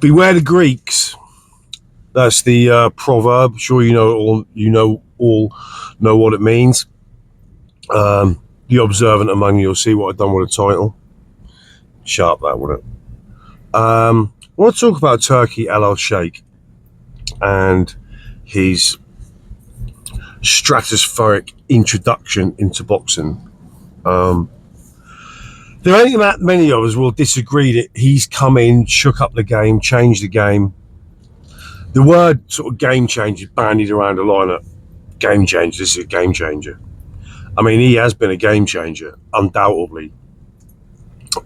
beware the Greeks. That's the proverb. Sure, all know what it means. The observant among you will see what I've done with the title. Sharp that, wouldn't it? I want to talk about Turki Al-Sheikh and his stratospheric introduction into boxing. There ain't that many of us will disagree that he's come in, shook up the game, changed the game. The word sort of game changer bandied around a lineup. Game changer, this is a game changer. I mean, he has been a game changer, undoubtedly.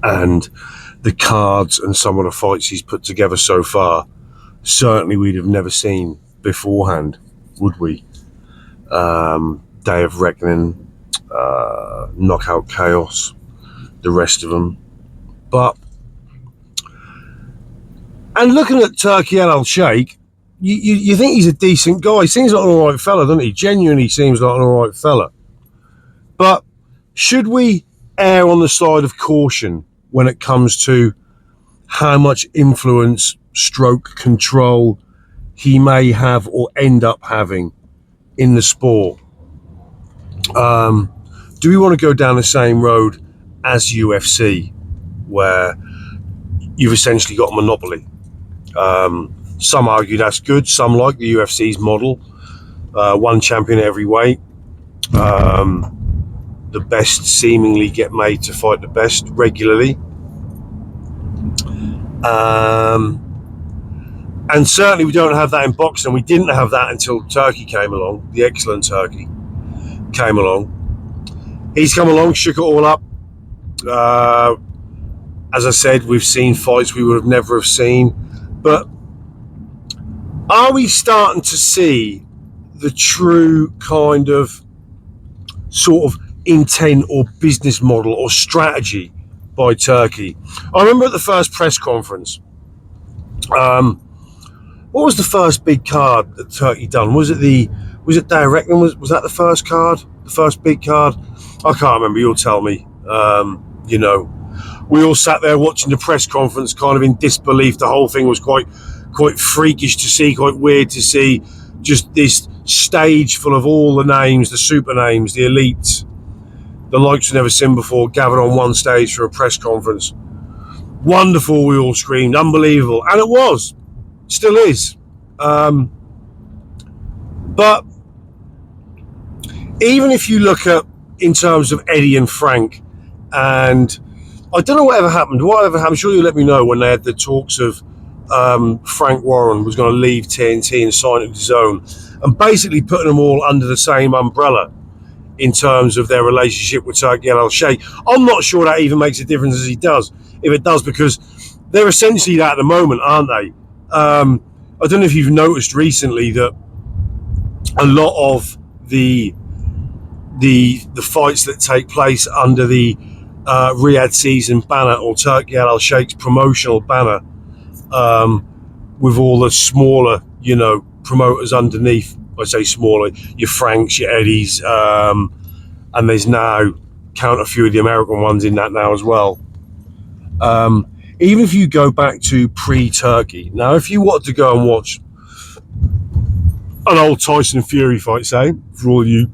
And the cards and some of the fights he's put together so far, certainly we'd have never seen beforehand, would we? Day of Reckoning, Knockout Chaos, the rest of them. And looking at Turki Al-Sheikh, you think he's a decent guy. He seems like an alright fella, doesn't he? Genuinely seems like an alright fella. But should we err on the side of caution when it comes to how much influence, stroke control he may have or end up having in the sport? Do we want to go down the same road as UFC, where you've essentially got a monopoly? Some argue that's good. Some like the UFC's model. One champion every weight. The best seemingly get made to fight the best regularly. And certainly we don't have that in boxing. We didn't have that until Turki came along. The excellent Turki came along. He's come along, shook it all up. As I said, we've seen fights we would have never have seen. But are we starting to see the true kind of sort of intent or business model or strategy by Turki? I remember at the first press conference, what was the first big card that Turki done? Was it Day of Reckoning? Was that the first card? The first big card? I can't remember, you'll tell me. We all sat there watching the press conference kind of in disbelief. The whole thing was quite freakish to see, quite weird to see. Just this stage full of all the names, the super names, the elites, the likes we've never seen before, gathered on one stage for a press conference. Wonderful, we all screamed, unbelievable. And it was, still is. But even if you look at, in terms of Eddie and Frank, and I don't know whatever happened. I'm sure you'll let me know when they had the talks of Frank Warren was going to leave TNT and sign it with his own, and basically putting them all under the same umbrella in terms of their relationship with Turki Al-Sheikh. I'm not sure that even makes a difference if it does, because they're essentially that at the moment, aren't they? I don't know if you've noticed recently that a lot of the fights that take place under the Riyadh Season banner or Turki Al-Sheikh's promotional banner, with all the smaller, promoters underneath. I say smaller, your Franks, your Eddies, and there's now count a few of the American ones in that now as well. Even if you go back to pre-Turki, now if you want to go and watch an old Tyson Fury fight, say, for all you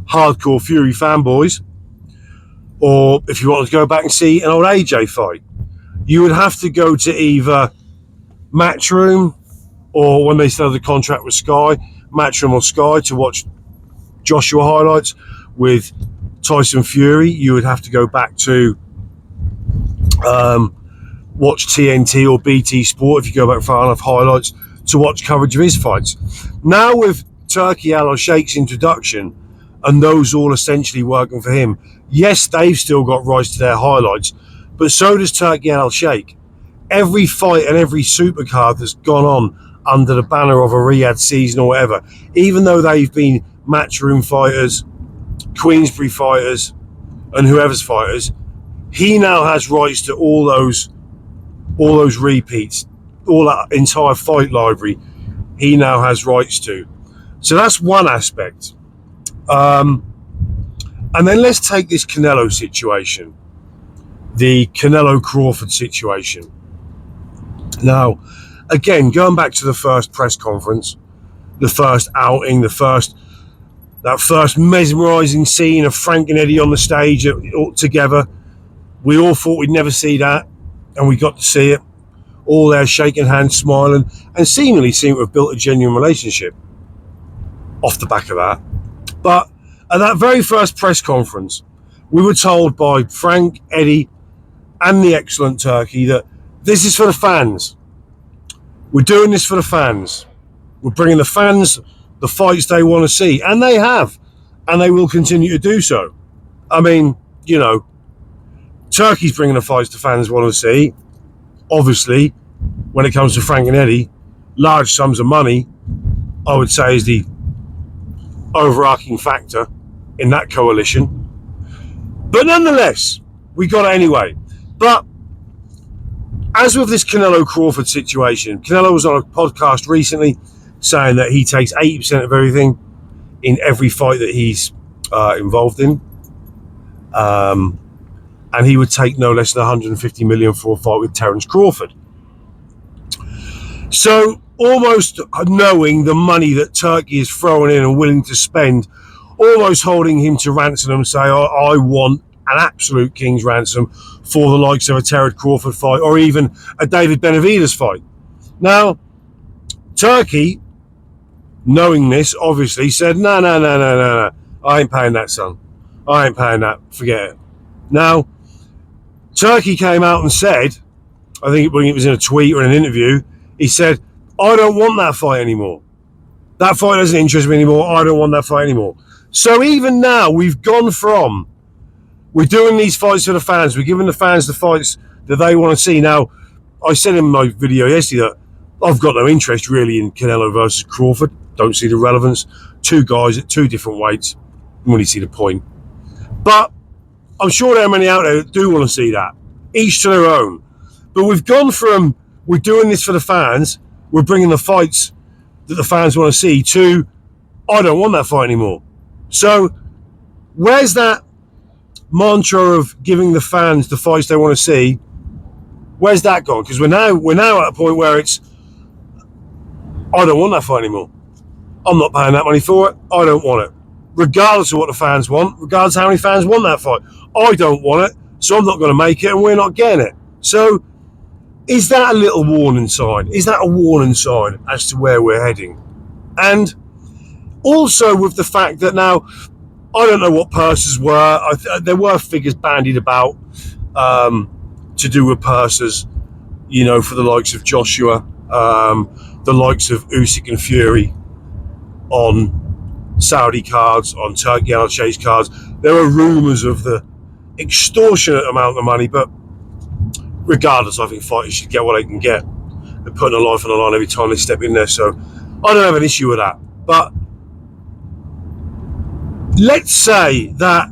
hardcore Fury fanboys, or if you wanted to go back and see an old AJ fight, you would have to go to either Matchroom, or when they still had the contract with Sky, Matchroom or Sky, to watch Joshua highlights. With Tyson Fury, you would have to go back to watch TNT or BT Sport, if you go back far enough, highlights to watch coverage of his fights. Now with Turki Al-Sheikh's introduction, and those all essentially working for him, yes, they've still got rights to their highlights, but so does Turki Al-Sheikh. Every fight and every supercard that's gone on under the banner of a Riyadh Season or whatever, even though they've been Matchroom fighters, Queensbury fighters, and whoever's fighters, he now has rights to all those repeats, all that entire fight library. He now has rights to. So that's one aspect. And then let's take this Canelo situation, the Canelo Crawford situation. Now, again, going back to the first press conference, the first outing, that first mesmerising scene of Frank and Eddie on the stage all together, we all thought we'd never see that, and we got to see it. All there shaking hands, smiling, and seemingly seem to have built a genuine relationship off the back of that. But at that very first press conference, we were told by Frank, Eddie, and the excellent Turkey that this is for the fans. We're doing this for the fans. We're bringing the fans the fights they want to see, and they have, and they will continue to do so. I mean, you know, Turkey's bringing the fights the fans want to see. Obviously, when it comes to Frank and Eddie, large sums of money, I would say, is the overarching factor in that coalition. But nonetheless, we got it anyway. But as with this Canelo Crawford situation, Canelo was on a podcast recently saying that he takes 80% of everything in every fight that he's involved in. And he would take no less than 150 million for a fight with Terence Crawford. So almost knowing the money that Turkey is throwing in and willing to spend, almost holding him to ransom and say, I want an absolute king's ransom for the likes of a Terence Crawford fight or even a David Benavidez fight. Now, Turkey, knowing this, obviously said, no, I ain't paying that, son. I ain't paying that. Forget it. Now, Turkey came out and said, I think when it was in a tweet or in an interview, he said, I don't want that fight anymore. That fight doesn't interest me anymore. I don't want that fight anymore. So even now, we've gone from, we're doing these fights for the fans. We're giving the fans the fights that they want to see. Now, I said in my video yesterday that I've got no interest really in Canelo versus Crawford. Don't see the relevance. Two guys at two different weights. You really see the point. But I'm sure there are many out there that do want to see that. Each to their own. But we've gone from, we're doing this for the fans, we're bringing the fights that the fans want to see, to, I don't want that fight anymore. So, where's that mantra of giving the fans the fights they want to see? Where's that gone? Because we're now at a point where it's, I don't want that fight anymore. I'm not paying that money for it. I don't want it. Regardless of what the fans want, regardless of how many fans want that fight. I don't want it, so I'm not going to make it, and we're not getting it. So, is that a little warning sign? Is that a warning sign as to where we're heading? And also with the fact that now, I don't know what purses were. There were figures bandied about to do with purses, you know, for the likes of Joshua, the likes of Usyk and Fury on Saudi cards, on Turkey Al Sheikh's cards. There are rumours of the extortionate amount of money, but regardless, I think fighters should get what they can get. They're putting their life on the line every time they step in there, so I don't have an issue with that. But let's say that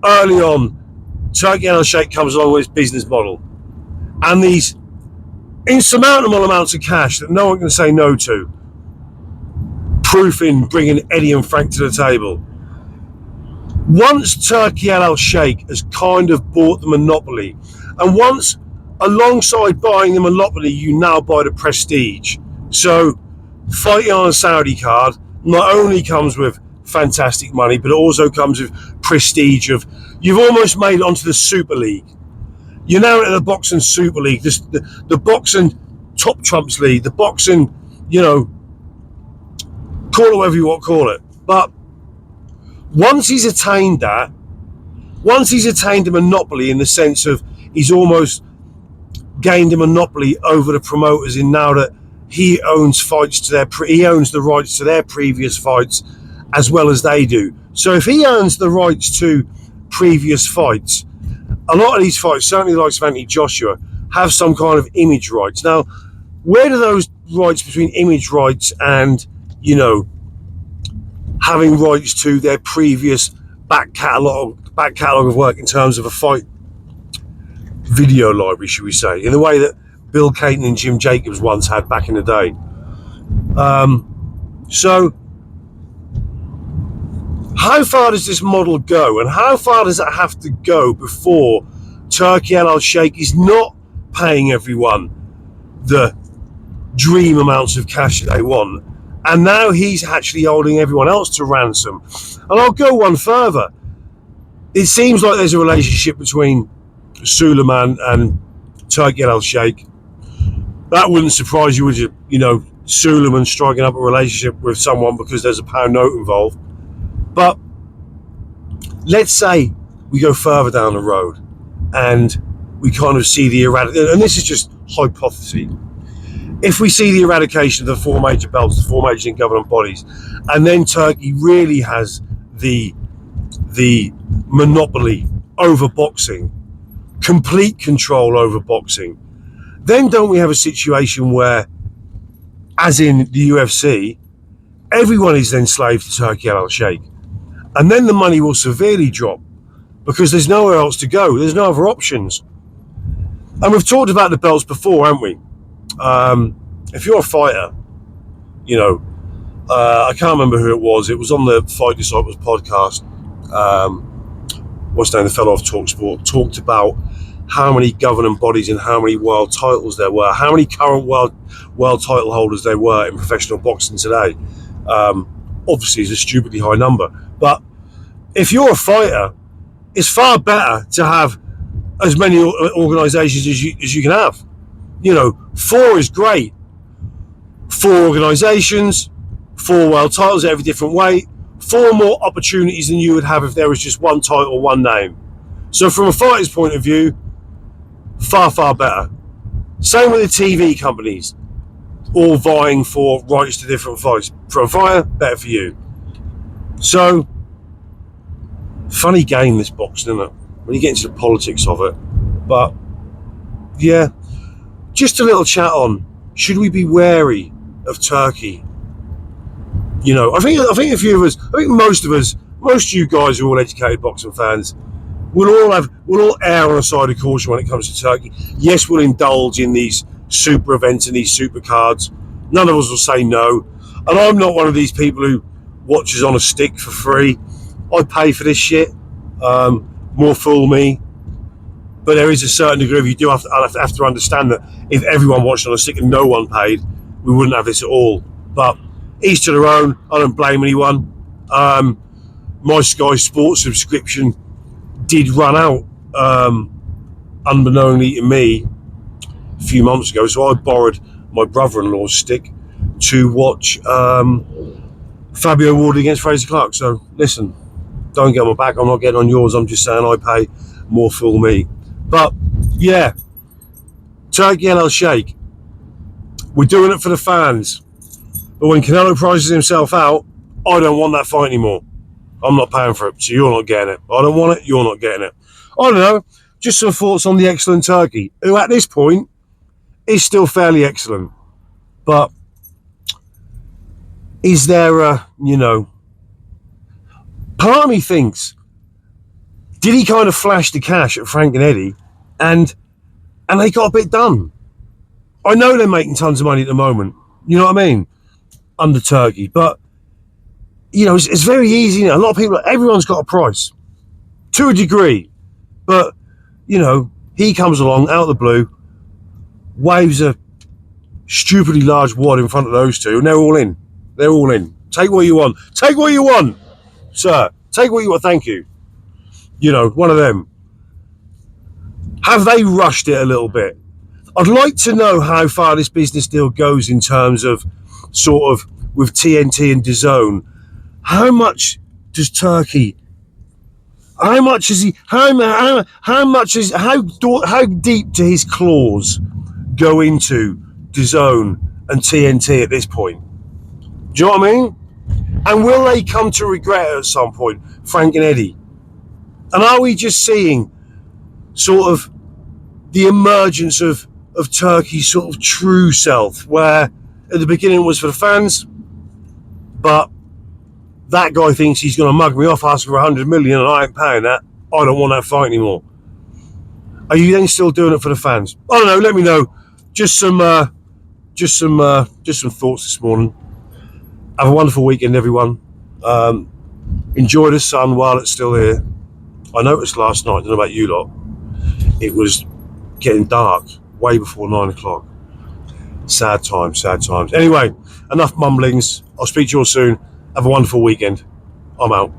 early on, Turkey Al Sheikh comes along with his business model and these insurmountable amounts of cash that no one can say no to, proof in bringing Eddie and Frank to the table. Once Turkey Al Sheikh has kind of bought the monopoly, and once alongside buying the monopoly, you now buy the prestige. So fighting on a Saudi card not only comes with fantastic money, but it also comes with prestige of, you've almost made it onto the Super League. You're now in the boxing Super League, the boxing top trumps league, the boxing, you know, call it whatever you want to call it. But once he's attained that, once he's attained a monopoly in the sense of he's almost gained a monopoly over the promoters in now that he owns fights to he owns the rights to their previous fights as well as they do. So if he owns the rights to previous fights, a lot of these fights, certainly like Anthony Joshua, have some kind of image rights. Now, where do those rights between image rights and, you know, having rights to their previous back catalogue of work in terms of a fight video library, should we say, in the way that Bill Caton and Jim Jacobs once had back in the day. So how far does this model go, and how far does it have to go before Turkey Al Sheikh is not paying everyone the dream amounts of cash that they want. And now he's actually holding everyone else to ransom. And I'll go one further. It seems like there's a relationship between Suleiman and Turki al-Sheikh. That wouldn't surprise you, would you? You know, Suleiman striking up a relationship with someone because there's a pound note involved. But let's say we go further down the road and we kind of see the eradication, and this is just hypothesis. If we see the eradication of the four major belts, the four major government bodies, and then Turkey really has the monopoly over boxing, complete control over boxing, then don't we have a situation where, as in the UFC, everyone is then slave to Turki al-Sheikh? And then the money will severely drop because there's nowhere else to go. There's no other options. And we've talked about the belts before, haven't we? If you're a fighter, you know, I can't remember who it was. It was on the Fight Disciples podcast. What's the name? The fellow off TalkSport talked about how many governing bodies and how many world titles there were, how many current world title holders there were in professional boxing today. Obviously, it's a stupidly high number. But if you're a fighter, it's far better to have as many organisations as you can have. You know, 4 is great. 4 organisations, 4 world titles at every different weight, 4 more opportunities than you would have if there was just one title, one name. So from a fighter's point of view, far, far better. Same with the TV companies, all vying for rights to different fights. For a fighter, better for you. So, funny game, this boxing, isn't it? When you get into the politics of it. But, yeah, just a little chat on, should we be wary of Turkey? You know, I think a few of us, I think most of you guys are all educated boxing fans. We'll all err on a side of caution when it comes to Turkey. Yes, we'll indulge in these super events and these super cards. None of us will say no. And I'm not one of these people who watches on a stick for free. I pay for this shit. More fool me. But there is a certain degree of you do have to understand that if everyone watched on a stick and no one paid, we wouldn't have this at all. But each to their own. I don't blame anyone. My Sky Sports subscription did run out, unbeknownly to me, a few months ago. So I borrowed my brother-in-law's stick to watch Fabio Ward against Fraser Clark. So listen, don't get on my back. I'm not getting on yours. I'm just saying I pay, more fool me. But yeah, Turki al-Sheikh, we're doing it for the fans. But when Canelo prices himself out, I don't want that fight anymore. I'm not paying for it, so you're not getting it. I don't want it, you're not getting it. I don't know, just some thoughts on the excellent Turkey, who at this point is still fairly excellent. But is there a, you know, part of me thinks, did he kind of flash the cash at Frank and Eddie and they got a bit done? I know they're making tons of money at the moment, you know what I mean, under Turkey, but you know, it's very easy. You know, a lot of people, everyone's got a price to a degree, but you know, he comes along out of the blue, waves a stupidly large wad in front of those two, and they're all in. They're all in. Take what you want. Take what you want, sir. Take what you want. Thank you. You know, one of them. Have they rushed it a little bit? I'd like to know how far this business deal goes in terms of sort of with TNT and DAZN. How much does Turkey? How much is he? How deep do his claws go into DAZN and TNT at this point? Do you know what I mean? And will they come to regret it at some point, Frank and Eddie? And are we just seeing sort of the emergence of Turkey's sort of true self, where at the beginning it was for the fans, but that guy thinks he's going to mug me off asking for 100 million and I ain't paying that. I don't want that fight anymore. Are you then still doing it for the fans? I don't know. Let me know. Just some thoughts this morning. Have a wonderful weekend, everyone. Enjoy the sun while it's still here. I noticed last night, I don't know about you lot, it was getting dark way before 9 o'clock. Sad times, sad times. Anyway, enough mumblings. I'll speak to you all soon. Have a wonderful weekend. I'm out.